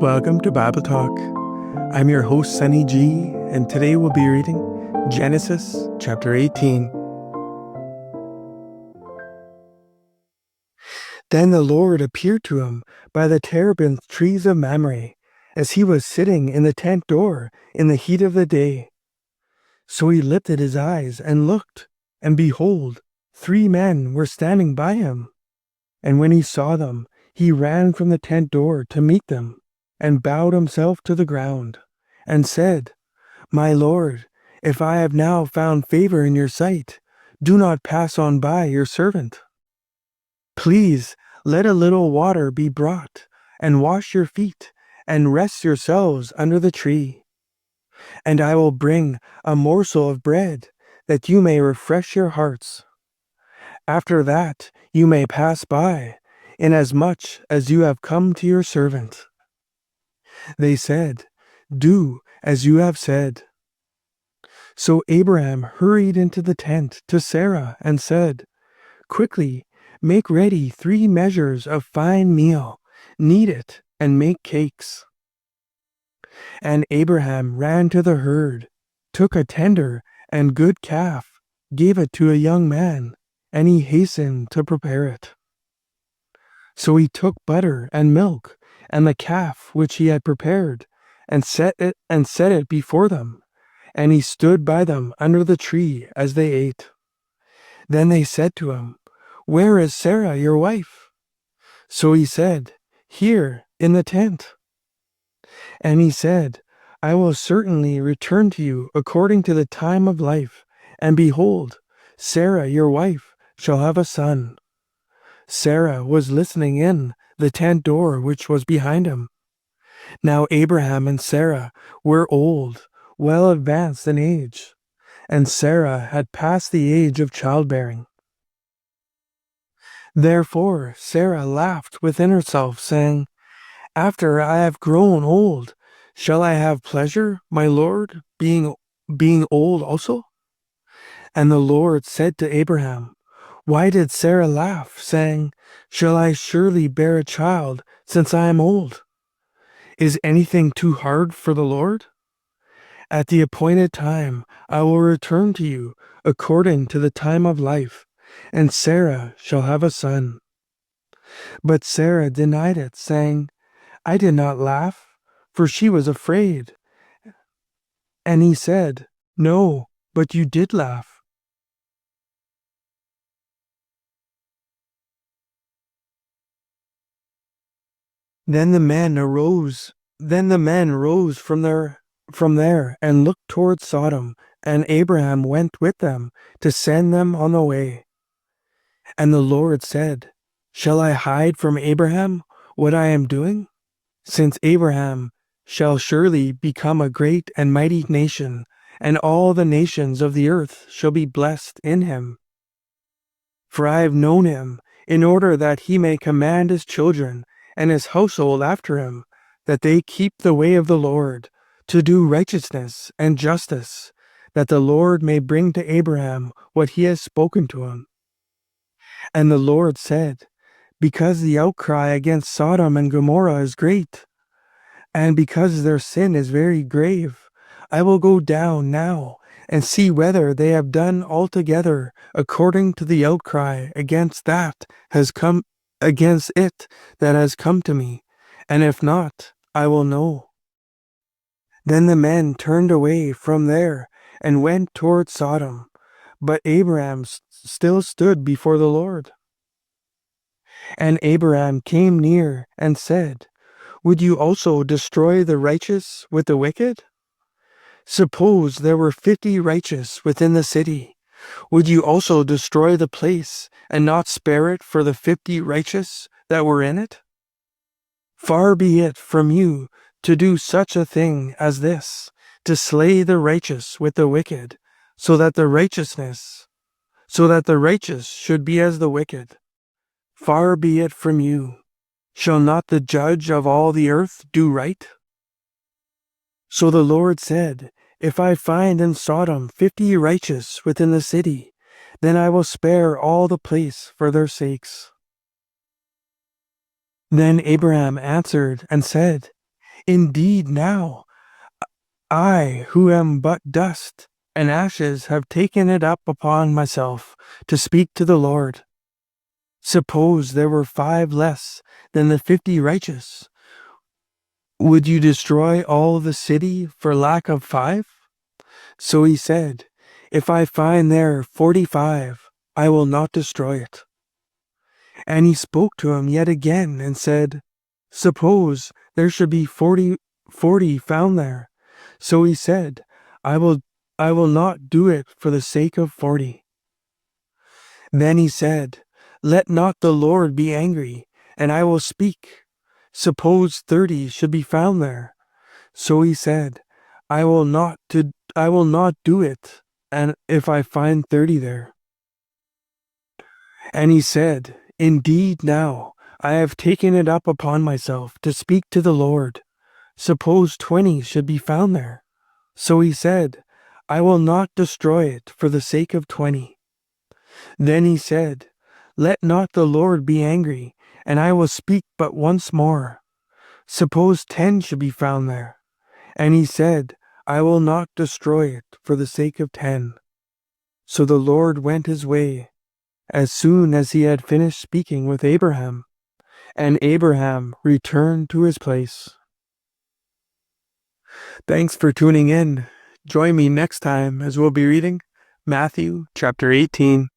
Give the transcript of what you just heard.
Welcome to Bible Talk. I'm your host, Sonny G, and today we'll be reading Genesis chapter 18. Then the Lord appeared to him by the terebinth trees of Mamre, as he was sitting in the tent door in the heat of the day. So he lifted his eyes and looked, and behold, 3 men were standing by him. And when he saw them, he ran from the tent door to meet them, and bowed himself to the ground, and said, My Lord, if I have now found favor in your sight, do not pass on by your servant. Please let a little water be brought, and wash your feet, and rest yourselves under the tree. And I will bring a morsel of bread, that you may refresh your hearts. After that you may pass by, inasmuch as you have come to your servant. They said, Do as you have said. So Abraham hurried into the tent to Sarah and said, Quickly, make ready 3 measures of fine meal, knead it, and make cakes. And Abraham ran to the herd, took a tender and good calf, gave it to a young man, and he hastened to prepare it. So he took butter and milk, and the calf which he had prepared, and set it before them, and he stood by them under the tree as they ate. Then they said to him, Where is Sarah your wife? So he said, Here, in the tent. And he said, I will certainly return to you according to the time of life, and behold, Sarah your wife shall have a son. Sarah was listening in the tent door which was behind him. Now Abraham and Sarah were old, well advanced in age, and Sarah had passed the age of childbearing. Therefore Sarah laughed within herself, saying, After I have grown old, shall I have pleasure, my Lord, being old also? And the Lord said to Abraham, Why did Sarah laugh, saying, Shall I surely bear a child, since I am old? Is anything too hard for the Lord? At the appointed time I will return to you according to the time of life, and Sarah shall have a son. But Sarah denied it, saying, I did not laugh, for she was afraid. And he said, No, but you did laugh. Then the men rose from there and looked toward Sodom, and Abraham went with them to send them on the way. And the Lord said, Shall I hide from Abraham what I am doing? Since Abraham shall surely become a great and mighty nation, and all the nations of the earth shall be blessed in him. For I have known him, in order that he may command his children and his household after him, that they keep the way of the Lord, to do righteousness and justice, that the Lord may bring to Abraham what he has spoken to him. And the Lord said, Because the outcry against Sodom and Gomorrah is great, and because their sin is very grave, I will go down now and see whether they have done altogether according to the outcry against it that has come to me, and if not, I will know. Then the men turned away from there and went toward Sodom, but Abraham still stood before the Lord. And Abraham came near and said, Would you also destroy the righteous with the wicked? Suppose there were 50 righteous within the city. Would you also destroy the place and not spare it for the 50 righteous that were in it? Far be it from you to do such a thing as this, to slay the righteous with the wicked, so that the righteous should be as the wicked. Far be it from you. Shall not the judge of all the earth do right? So the Lord said, If I find in Sodom 50 righteous within the city, then I will spare all the place for their sakes. Then Abraham answered and said, Indeed now, I, who am but dust and ashes, have taken it up upon myself to speak to the Lord. Suppose there were 5 less than the 50 righteous. Would you destroy all the city for lack of 5? So he said, If I find there 45, I will not destroy it. And he spoke to him yet again and said, Suppose there should be 40 found there. So he said, I will not do it for the sake of 40. Then he said, Let not the Lord be angry, and I will speak. Suppose 30 should be found there. So he said, I will not do it, and if I find 30 there. And he said, Indeed now, I have taken it up upon myself to speak to the Lord. Suppose 20 should be found there. So he said, I will not destroy it for the sake of 20. Then he said, Let not the Lord be angry, and I will speak but once more. Suppose 10 should be found there. And he said, I will not destroy it for the sake of 10. So the Lord went his way, as soon as he had finished speaking with Abraham, and Abraham returned to his place. Thanks for tuning in. Join me next time as we'll be reading Matthew chapter 18.